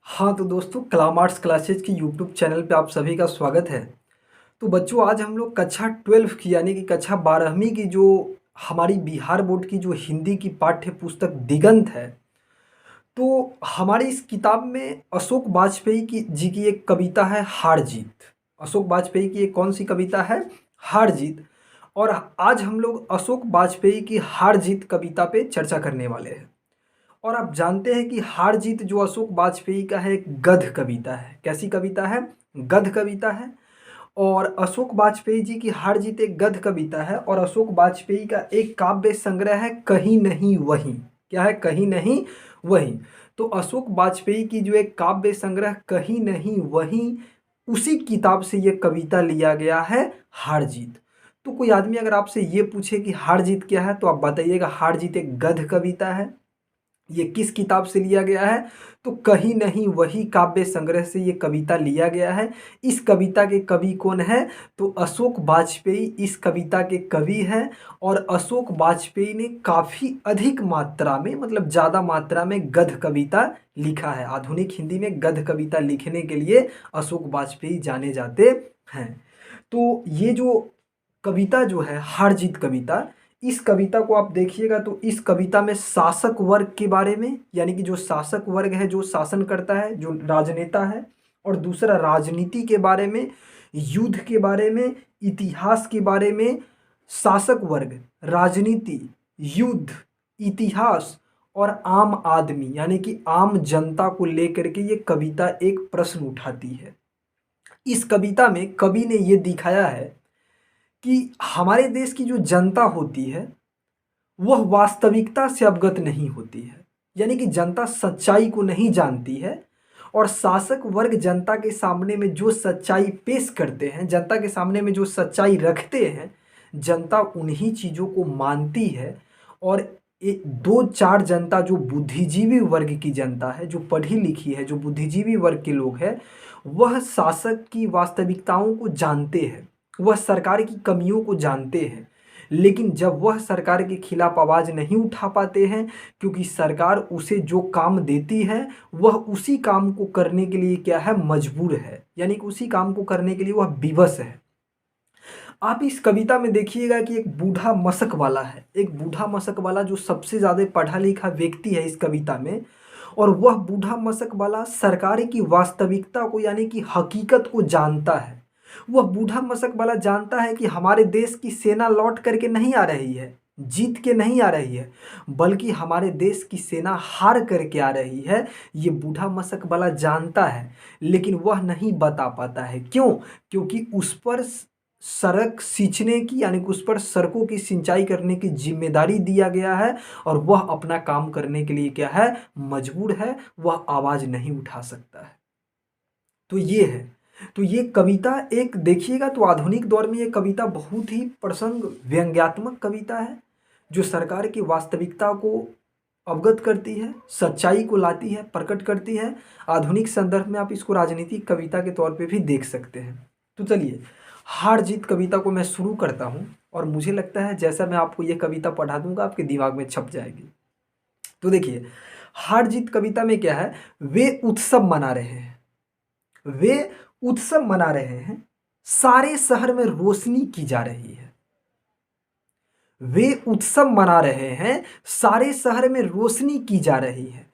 हाँ, तो दोस्तों कलाम आर्ट्स क्लासेज की यूट्यूब चैनल पे आप सभी का स्वागत है। तो बच्चों आज हम लोग कक्षा 12 की यानी कि कक्षा 12वीं की जो हमारी बिहार बोर्ड की जो हिंदी की पाठ्य पुस्तक दिगंत है, तो हमारी इस किताब में अशोक वाजपेयी की जी की एक कविता है हार जीत। अशोक वाजपेयी की एक कौन सी कविता है? हार जीत। और आज हम लोग अशोक वाजपेयी की हार जीत कविता पे चर्चा करने वाले हैं। और आप जानते हैं कि हार जीत जो अशोक वाजपेयी का है एक गद्य कविता है। कैसी कविता है? गद्य कविता है। और अशोक वाजपेयी जी की हार जीत एक गद्य कविता है और अशोक वाजपेयी का एक काव्य संग्रह है कहीं नहीं वहीं। क्या है? कहीं नहीं वहीं। तो अशोक वाजपेयी की जो एक काव्य संग्रह कहीं नहीं वहीं, उसी किताब से ये कविता लिया गया है हार जीत। तो कोई आदमी अगर आपसे ये पूछे कि हार जीत क्या है, तो आप बताइएगा हार जीत एक गद्य कविता है। ये किस किताब से लिया गया है? तो कहीं नहीं वही काव्य संग्रह से ये कविता लिया गया है। इस कविता के कवि कौन है? तो अशोक वाजपेयी इस कविता के कवि हैं। और अशोक वाजपेयी ने काफ़ी अधिक मात्रा में, मतलब ज़्यादा मात्रा में गद्य कविता लिखा है। आधुनिक हिंदी में गद्य कविता लिखने के लिए अशोक वाजपेयी जाने जाते हैं। तो ये जो कविता जो है हार जीत कविता, इस कविता को आप देखिएगा तो इस कविता में शासक वर्ग के बारे में, यानी कि जो शासक वर्ग है, जो शासन करता है, जो राजनेता है, और दूसरा राजनीति के बारे में, युद्ध के बारे में, इतिहास के बारे में, शासक वर्ग, राजनीति, युद्ध, इतिहास और आम आदमी यानी कि आम जनता को लेकर के ये कविता एक प्रश्न उठाती है। इस कविता में कवि ने ये दिखाया है कि हमारे देश की जो जनता होती है वह वास्तविकता से अवगत नहीं होती है, यानी कि जनता सच्चाई को नहीं जानती है। और शासक वर्ग जनता के सामने में जो सच्चाई पेश करते हैं, जनता के सामने में जो सच्चाई रखते हैं, जनता उन्हीं चीज़ों को मानती है। और एक दो चार जनता जो बुद्धिजीवी वर्ग की जनता है, जो पढ़ी लिखी है, जो बुद्धिजीवी वर्ग के लोग हैं, वह शासक की वास्तविकताओं को जानते हैं, वह सरकार की कमियों को जानते हैं। लेकिन जब वह सरकार के खिलाफ आवाज़ नहीं उठा पाते हैं, क्योंकि सरकार उसे जो काम देती है वह उसी काम को करने के लिए क्या है? मजबूर है, यानी कि उसी काम को करने के लिए वह विवश है। आप इस कविता में देखिएगा कि एक बूढ़ा मशक वाला है, एक बूढ़ा मशक वाला जो सबसे ज़्यादा पढ़ा लिखा व्यक्ति है इस कविता में। और वह बूढ़ा मशक वाला सरकार की वास्तविकता को यानी कि हकीकत को जानता है। वह बूढ़ा मशक वाला जानता है कि हमारे देश की सेना लौट करके नहीं आ रही है, जीत के नहीं आ रही है, बल्कि हमारे देश की सेना हार करके आ रही है। ये बूढ़ा मशक वाला जानता है, लेकिन वह नहीं बता पाता है। क्यों? क्योंकि उस पर सड़क सींचने की यानी कि उस पर सड़कों की सिंचाई करने की जिम्मेदारी दिया गया है। और वह अपना काम करने के लिए क्या है? मजबूर है, वह आवाज़ नहीं उठा सकता है। तो ये है। तो ये कविता एक देखिएगा तो आधुनिक दौर में ये कविता बहुत ही प्रसंग व्यंग्यात्मक कविता है, जो सरकार की वास्तविकता को अवगत करती है, सच्चाई को लाती है, प्रकट करती है। आधुनिक संदर्भ में आप इसको राजनीतिक कविता के तौर पे भी देख सकते हैं। तो चलिए हार जीत कविता को मैं शुरू करता हूँ, और मुझे लगता है जैसा मैं आपको ये कविता पढ़ा दूंगा आपके दिमाग में छप जाएगी। तो देखिए हार जीत कविता में क्या है? वे उत्सव मना रहे हैं, वे उत्सव मना रहे हैं, सारे शहर में रोशनी की जा रही है। वे उत्सव मना रहे हैं, सारे शहर में रोशनी की जा रही है।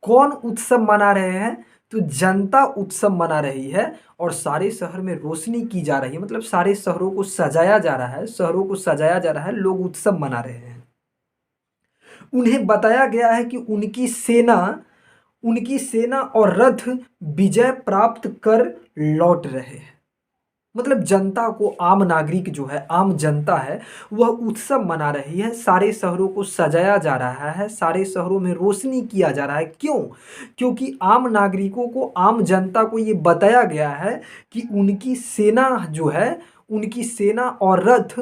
कौन उत्सव मना रहे हैं? तो जनता उत्सव मना रही है और सारे शहर में रोशनी की जा रही है, मतलब सारे शहरों को सजाया जा रहा है, शहरों को सजाया जा रहा है, लोग उत्सव मना रहे हैं। उन्हें बताया गया है कि उनकी सेना और रथ विजय प्राप्त कर लौट रहे हैं। मतलब जनता को, आम नागरिक जो है, आम जनता है, वह उत्सव मना रही है, सारे शहरों को सजाया जा रहा है, सारे शहरों में रोशनी किया जा रहा है। क्यों? क्योंकि आम नागरिकों को, आम जनता को ये बताया गया है कि उनकी सेना जो है, उनकी सेना और रथ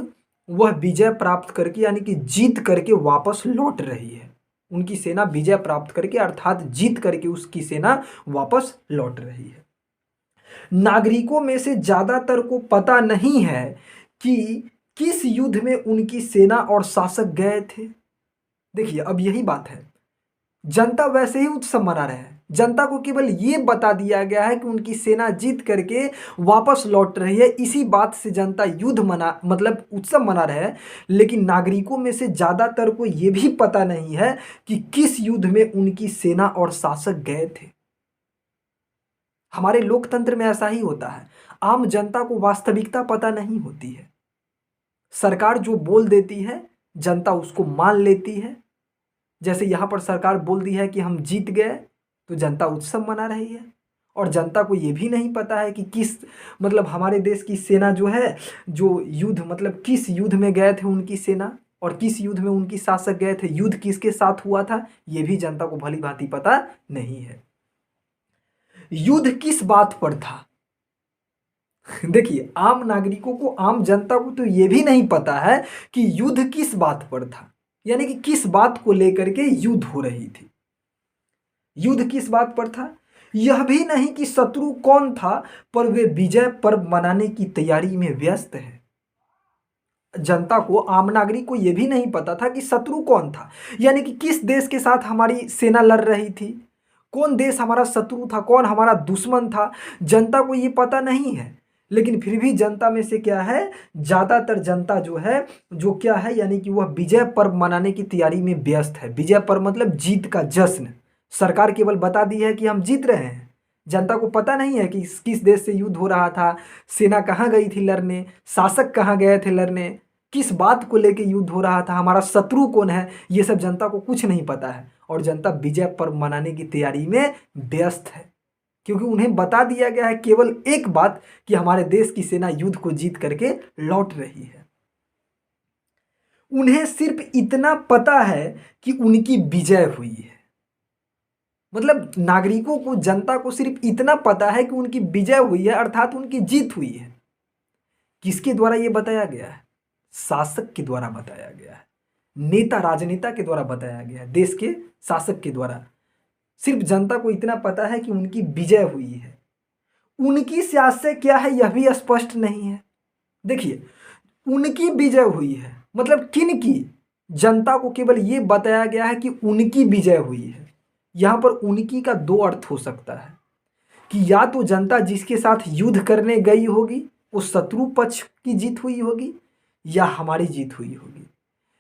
वह विजय प्राप्त करके यानी कि जीत करके वापस लौट रही है। उनकी सेना विजय प्राप्त करके अर्थात जीत करके उसकी सेना वापस लौट रही है। नागरिकों में से ज्यादातर को पता नहीं है कि किस युद्ध में उनकी सेना और शासक गए थे। देखिए अब यही बात है, जनता वैसे ही उत्सव मना रहे हैं, जनता को केवल ये बता दिया गया है कि उनकी सेना जीत करके वापस लौट रही है। इसी बात से जनता युद्ध मना मतलब उत्सव मना रहे हैं। लेकिन नागरिकों में से ज़्यादातर को ये भी पता नहीं है कि किस युद्ध में उनकी सेना और शासक गए थे। हमारे लोकतंत्र में ऐसा ही होता है, आम जनता को वास्तविकता पता नहीं होती है। सरकार जो बोल देती है जनता उसको मान लेती है। जैसे यहाँ पर सरकार बोल दी है कि हम जीत गए, तो जनता उत्सव मना रही है। और जनता को ये भी नहीं पता है कि किस मतलब हमारे देश की सेना जो है, जो युद्ध मतलब किस युद्ध में गए थे उनकी सेना, और किस युद्ध में उनकी शासक गए थे, युद्ध किसके साथ हुआ था, ये भी जनता को भली भांति पता नहीं है। युद्ध किस बात पर था? देखिए, आम नागरिकों को, आम जनता को तो ये भी नहीं पता है कि युद्ध किस बात पर था, यानी कि किस बात को लेकर के युद्ध हो रही थी। युद्ध किस बात पर था? यह भी नहीं कि शत्रु कौन था, पर वे विजय पर्व मनाने की तैयारी में व्यस्त है। जनता को, आम नागरिक को यह भी नहीं पता था कि शत्रु कौन था, यानी कि किस देश के साथ हमारी सेना लड़ रही थी, कौन देश हमारा शत्रु था, कौन हमारा दुश्मन था। जनता को ये पता नहीं है। लेकिन फिर भी जनता में से क्या है, ज़्यादातर जनता जो है, जो क्या है, यानी कि वह विजय पर्व मनाने की तैयारी में व्यस्त है। विजय पर्व मतलब जीत का जश्न। सरकार केवल बता दी है कि हम जीत रहे हैं, जनता को पता नहीं है कि किस देश से युद्ध हो रहा था, सेना कहाँ गई थी लड़ने, शासक कहाँ गए थे लड़ने, किस बात को लेके युद्ध हो रहा था, हमारा शत्रु कौन है, ये सब जनता को कुछ नहीं पता है। और जनता विजय पर्व मनाने की तैयारी में व्यस्त है, क्योंकि उन्हें बता दिया गया है केवल एक बात कि हमारे देश की सेना युद्ध को जीत करके लौट रही है। उन्हें सिर्फ इतना पता है कि उनकी विजय हुई है। मतलब नागरिकों को, जनता को सिर्फ इतना पता है कि उनकी विजय हुई है, अर्थात उनकी जीत हुई है। किसके द्वारा यह बताया गया है? शासक के द्वारा बताया गया है, नेता राजनेता के द्वारा बताया गया है, देश के शासक के द्वारा। सिर्फ जनता को इतना पता है कि उनकी विजय हुई है। उनकी सियासत क्या है यह भी स्पष्ट नहीं है। देखिए, उनकी विजय हुई है मतलब किन की? जनता को केवल ये बताया गया है कि उनकी विजय हुई है। यहाँ पर उनकी का दो अर्थ हो सकता है कि या तो जनता जिसके साथ युद्ध करने गई होगी उस शत्रु पक्ष की जीत हुई होगी, या हमारी जीत हुई होगी।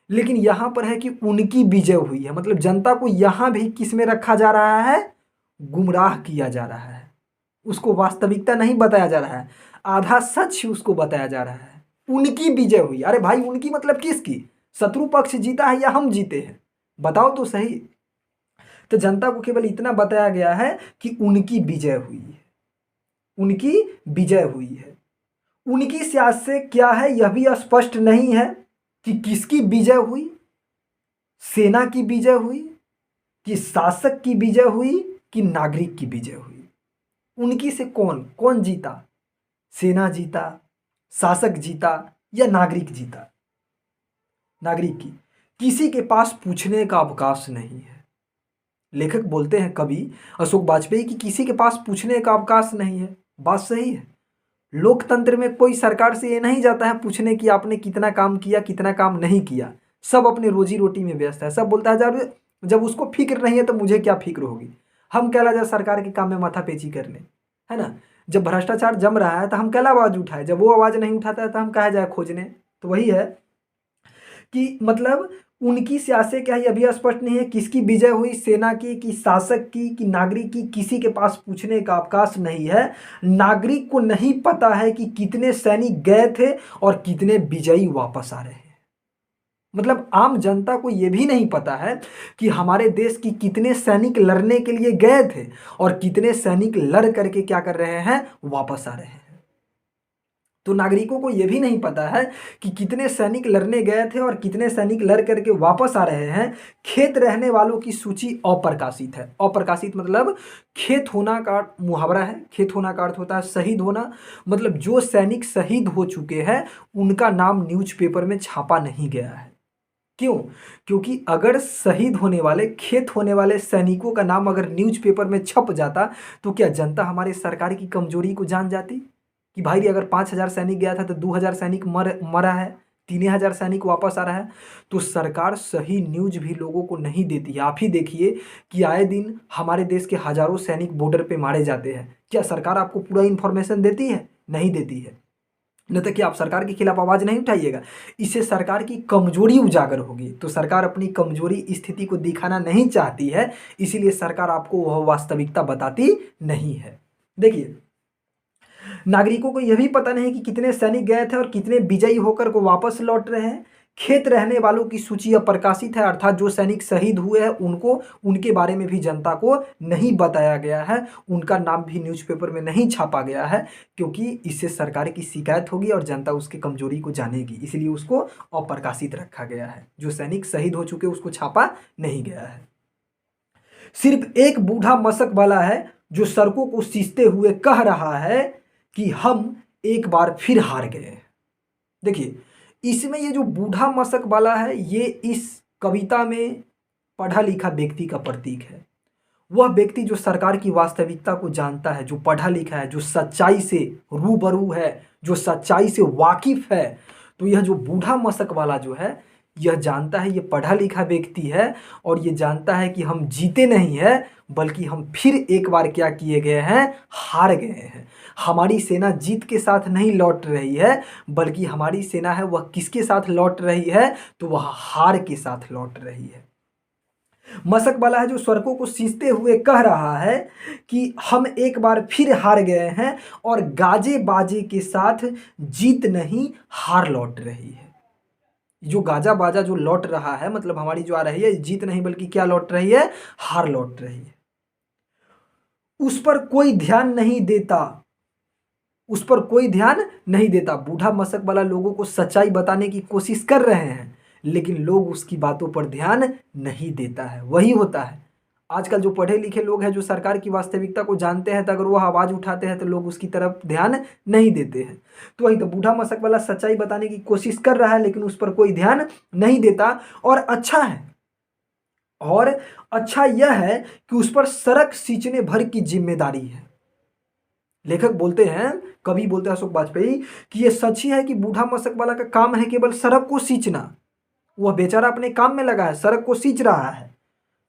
लेकिन यहाँ पर है कि उनकी विजय हुई है, मतलब जनता को यहाँ भी किस में रखा जा रहा है? गुमराह किया जा रहा है। उसको वास्तविकता नहीं बताया जा रहा है, आधा सच उसको बताया जा रहा है। उनकी विजय हुई, अरे भाई उनकी मतलब किसकी? शत्रु पक्ष जीता है या हम जीते हैं? बताओ तो सही। तो जनता को केवल इतना बताया गया है कि उनकी विजय हुई है, उनकी विजय हुई है। उनकी सियासत क्या है यह भी स्पष्ट नहीं है कि किसकी विजय हुई, सेना की विजय हुई कि शासक की विजय हुई कि नागरिक की विजय हुई। उनकी से कौन कौन जीता? सेना जीता, शासक जीता या नागरिक जीता? नागरिक की किसी के पास पूछने का अवकाश नहीं है। लेखक बोलते हैं, कवि अशोक वाजपेयी, कि किसी के पास पूछने का अवकाश नहीं है। बात सही है। लोकतंत्र में कोई सरकार से ये नहीं जाता है पूछने कि आपने कितना काम किया, कितना काम नहीं किया। सब अपने रोजी रोटी में व्यस्त है। सब बोलता है जब उसको फिक्र नहीं है तो मुझे क्या फिक्र होगी। हम कहला जाए सरकार के काम में माथापेची करने, है ना। जब भ्रष्टाचार जम रहा है तो हम कहला आवाज़ उठाए, जब वो आवाज़ नहीं उठाता है तो हम कहा जाए खोजने। तो वही है कि मतलब उनकी सियासत क्या है यह भी स्पष्ट नहीं है। किसकी विजय हुई, सेना की कि शासक की कि नागरिक की, किसी के पास पूछने का अवकाश नहीं है। नागरिक को नहीं पता है कि कितने सैनिक गए थे और कितने विजयी वापस आ रहे हैं। मतलब आम जनता को यह भी नहीं पता है कि हमारे देश की कितने सैनिक लड़ने के लिए गए थे और कितने सैनिक लड़ करके क्या कर रहे हैं, वापस आ रहे हैं। तो नागरिकों को यह भी नहीं पता है कि कितने सैनिक लड़ने गए थे और कितने सैनिक लड़ करके वापस आ रहे हैं। खेत रहने वालों की सूची अप्रकाशित है। अप्रकाशित मतलब खेत होना का मुहावरा है। खेत होना का अर्थ होता है शहीद होना। मतलब जो सैनिक शहीद हो चुके हैं उनका नाम न्यूज़पेपर में छापा नहीं गया है। क्यों? क्योंकि अगर शहीद होने वाले, खेत होने वाले सैनिकों का नाम अगर न्यूज़पेपर में छप जाता तो क्या जनता हमारे सरकार की कमजोरी को जान जाती कि भाई अगर 5,000 सैनिक गया था तो 2,000 सैनिक मरा है, 3,000 सैनिक वापस आ रहा है। तो सरकार सही न्यूज भी लोगों को नहीं देती है। आप ही देखिए कि आए दिन हमारे देश के हजारों सैनिक बॉर्डर पे मारे जाते हैं। क्या सरकार आपको पूरा इन्फॉर्मेशन देती है? नहीं देती है। न तो कि आप सरकार के खिलाफ आवाज नहीं उठाइएगा, इससे सरकार की कमजोरी उजागर होगी। तो सरकार अपनी कमजोरी स्थिति को दिखाना नहीं चाहती है, इसीलिए सरकार आपको वह वास्तविकता बताती नहीं है। देखिए, नागरिकों को यह भी पता नहीं कि कितने सैनिक गए थे और कितने विजयी होकर को वापस लौट रहे हैं। खेत रहने वालों की सूची अब प्रकाशित है, अर्थात जो सैनिक शहीद हुए हैं उनको, उनके बारे में भी जनता को नहीं बताया गया है, उनका नाम भी न्यूज़पेपर में नहीं छापा गया है, क्योंकि इससे सरकार की शिकायत होगी और जनता उसकी कमजोरी को जानेगी, इसलिए उसको अप्रकाशित रखा गया है। जो सैनिक शहीद हो चुके उसको छापा नहीं गया है। सिर्फ एक बूढ़ा मशक वाला है जो सड़कों को सींचते हुए कह रहा है कि हम एक बार फिर हार गए। देखिए, इसमें ये जो बूढ़ा मशक वाला है, ये इस कविता में पढ़ा लिखा व्यक्ति का प्रतीक है। वह व्यक्ति जो सरकार की वास्तविकता को जानता है, जो पढ़ा लिखा है, जो सच्चाई से रूबरू है, जो सच्चाई से वाकिफ है। तो यह जो बूढ़ा मशक वाला जो है, यह जानता है, ये पढ़ा लिखा व्यक्ति है और ये जानता है कि हम जीते नहीं हैं, बल्कि हम फिर एक बार क्या किए गए हैं, हार गए हैं। हमारी सेना जीत के साथ नहीं लौट रही है, बल्कि हमारी सेना है वह किसके साथ लौट रही है, तो वह हार के साथ लौट रही है। मशक वाला है जो स्वर्गों को सींचते हुए कह रहा है कि हम एक बार फिर हार गए हैं और गाजे बाजे के साथ जीत नहीं, हार लौट रही है। जो गाजा बाजा जो लौट रहा है, मतलब हमारी जो आ रही है, जीत नहीं बल्कि क्या लौट रही है, हार लौट रही है। उस पर कोई ध्यान नहीं देता, उस पर कोई ध्यान नहीं देता। बूढ़ा मशक वाला लोगों को सच्चाई बताने की कोशिश कर रहे हैं, लेकिन लोग उसकी बातों पर ध्यान नहीं देता है। वही होता है, आजकल जो पढ़े लिखे लोग हैं, जो सरकार की वास्तविकता को जानते हैं, तो अगर वह आवाज़ उठाते हैं तो लोग उसकी तरफ ध्यान नहीं देते हैं। तो वही तो बूढ़ा मशक वाला सच्चाई बताने की कोशिश कर रहा है, लेकिन उस पर कोई ध्यान नहीं देता। और अच्छा है, और अच्छा यह है कि उस पर सड़क सींचने भर की जिम्मेदारी है। लेखक बोलते हैं, कवि बोलते हैं अशोक वाजपेयी, कि यह सच ही है कि बूढ़ा मशक वाला का काम है केवल सड़क को सींचना। वह बेचारा अपने काम में लगा है, सड़क को सींच रहा है।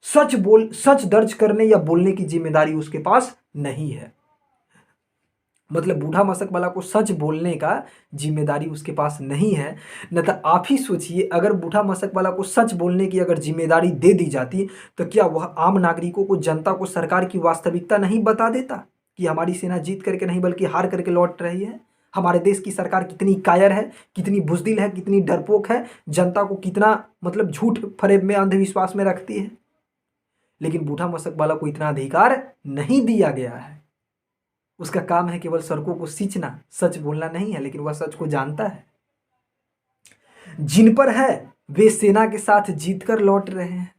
सच दर्ज करने या बोलने की जिम्मेदारी उसके पास नहीं है। मतलब बूढ़ा मशक वाला को सच बोलने का जिम्मेदारी उसके पास नहीं है। न तो आप ही सोचिए, अगर बूढ़ा मशक वाला को सच बोलने की अगर जिम्मेदारी दे दी जाती, तो क्या वह आम नागरिकों को, जनता को सरकार की वास्तविकता नहीं बता देता कि हमारी सेना जीत करके नहीं बल्कि हार करके लौट रही है। हमारे देश की सरकार कितनी कायर है, कितनी बुज़दिल है, कितनी डरपोक है, जनता को कितना मतलब झूठ फरेब में, अंधविश्वास में रखती है। लेकिन बूढ़ा मशक वाला को इतना अधिकार नहीं दिया गया है। उसका काम है केवल सड़कों को सींचना, सच बोलना नहीं है, लेकिन वह सच को जानता है। जिन पर है वे सेना के साथ जीत कर लौट रहे हैं।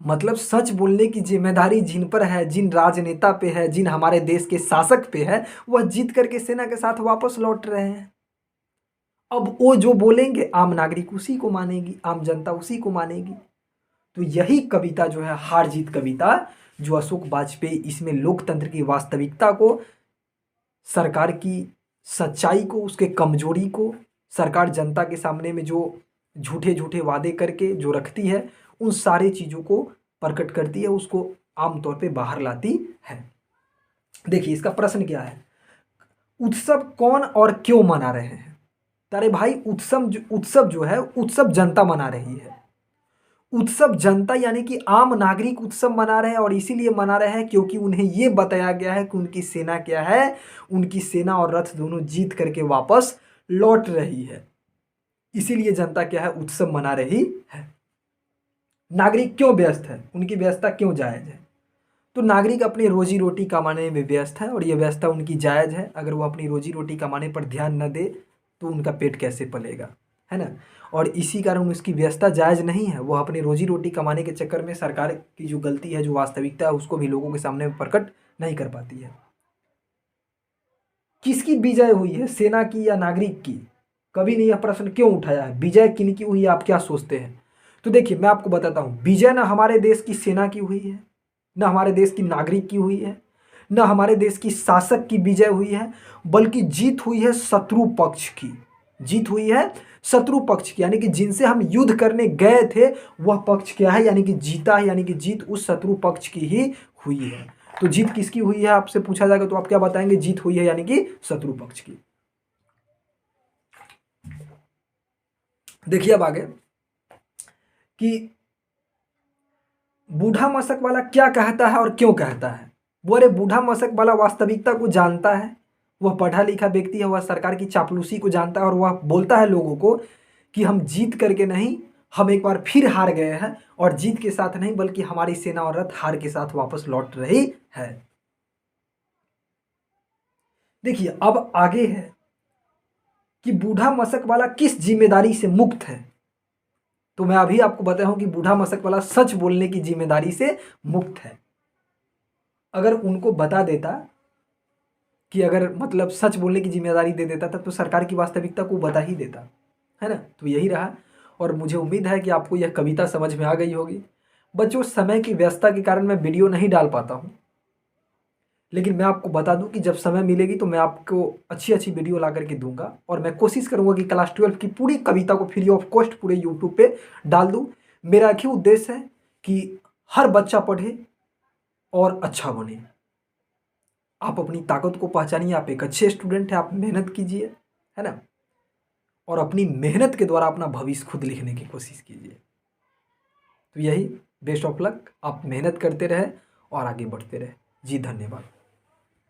मतलब सच बोलने की जिम्मेदारी जिन पर है, जिन राजनेता पे है, जिन हमारे देश के शासक पे है, वह जीत करके सेना के साथ वापस लौट रहे हैं। अब वो जो बोलेंगे आम नागरिक उसी को मानेगी, आम जनता उसी को मानेगी। तो यही कविता जो है, हार जीत कविता, जो अशोक वाजपेयी इसमें लोकतंत्र की वास्तविकता को, सरकार की सच्चाई को, उसके कमजोरी को, सरकार जनता के सामने में जो झूठे झूठे वादे करके जो रखती है, उन सारी चीज़ों को प्रकट करती है, उसको आमतौर पे बाहर लाती है। देखिए, इसका प्रश्न क्या है, उत्सव कौन और क्यों मना रहे हैं? अरे भाई, उत्सव जो है, उत्सव जनता मना रही है। उत्सव जनता यानी कि आम नागरिक उत्सव मना रहे हैं, और इसीलिए मना रहे हैं क्योंकि उन्हें ये बताया गया है कि उनकी सेना क्या है, उनकी सेना और रथ दोनों जीत करके वापस लौट रही है। इसीलिए जनता क्या है, उत्सव मना रही है। नागरिक क्यों व्यस्त है, उनकी व्यस्तता क्यों जायज़ है? तो नागरिक अपनी रोजी रोटी कमाने में व्यस्त है, और ये व्यस्तता उनकी जायज़ है। अगर वो अपनी रोजी रोटी कमाने पर ध्यान न दे तो उनका पेट कैसे पलेगा, है ना। और इसी कारण उसकी व्यस्तता जायज़ नहीं है। वह अपनी रोजी रोटी कमाने के चक्कर में सरकार की जो गलती है, जो वास्तविकता है, उसको भी लोगों के सामने प्रकट नहीं कर पाती है। किसकी विजय हुई है, सेना की या नागरिक की? कभी ने यह प्रश्न क्यों उठाया है, विजय किन की हुई है, आप क्या सोचते हैं? तो देखिए, मैं आपको बताता हूँ, विजय ना हमारे देश की सेना की हुई है, न हमारे देश की नागरिक की हुई है, न हमारे देश की शासक की विजय हुई है, बल्कि जीत हुई है शत्रु पक्ष की। जीत हुई है शत्रु पक्ष की, यानी कि जिनसे हम युद्ध करने गए थे वह पक्ष क्या है, यानी कि जीता है, यानी कि जीत उस शत्रु पक्ष की ही हुई है। तो जीत किसकी हुई है आपसे पूछा जाएगा तो आप क्या बताएंगे, जीत हुई है यानी कि शत्रु पक्ष की। देखिए अब आगे कि बूढ़ा मशक वाला क्या कहता है और क्यों कहता है। वो अरे बूढ़ा मशक वाला वास्तविकता को जानता है, वह पढ़ा लिखा व्यक्ति है, वह सरकार की चापलूसी को जानता है और वह बोलता है लोगों को कि हम जीत करके नहीं, हम एक बार फिर हार गए हैं और जीत के साथ नहीं बल्कि हमारी सेना और रथ हार के साथ वापस लौट रही है। देखिए अब आगे है कि बूढ़ा मशक वाला किस जिम्मेदारी से मुक्त है। तो मैं अभी आपको बताया हूं कि बूढ़ा मशक वाला सच बोलने की जिम्मेदारी से मुक्त है। अगर उनको बता देता कि अगर मतलब सच बोलने की जिम्मेदारी दे देता तब तो सरकार की वास्तविकता को बता ही देता, है ना। तो यही रहा और मुझे उम्मीद है कि आपको यह कविता समझ में आ गई होगी। बच्चों समय की व्यस्तता के कारण मैं वीडियो नहीं डाल पाता हूँ, लेकिन मैं आपको बता दूं कि जब समय मिलेगी तो मैं आपको अच्छी अच्छी वीडियो ला करके दूंगा और मैं कोशिश करूंगा कि क्लास 12 की पूरी कविता को फ्री ऑफ कॉस्ट पूरे यूट्यूब पे डाल दूं। मेरा एक ही उद्देश्य है कि हर बच्चा पढ़े और अच्छा बने। आप अपनी ताकत को पहचानिए, आप एक अच्छे स्टूडेंट हैं, आप मेहनत कीजिए, है ना, और अपनी मेहनत के द्वारा अपना भविष्य खुद लिखने की कोशिश कीजिए। तो यही बेस्ट ऑफ लक, आप मेहनत करते रहे और आगे बढ़ते रहे। जी धन्यवाद।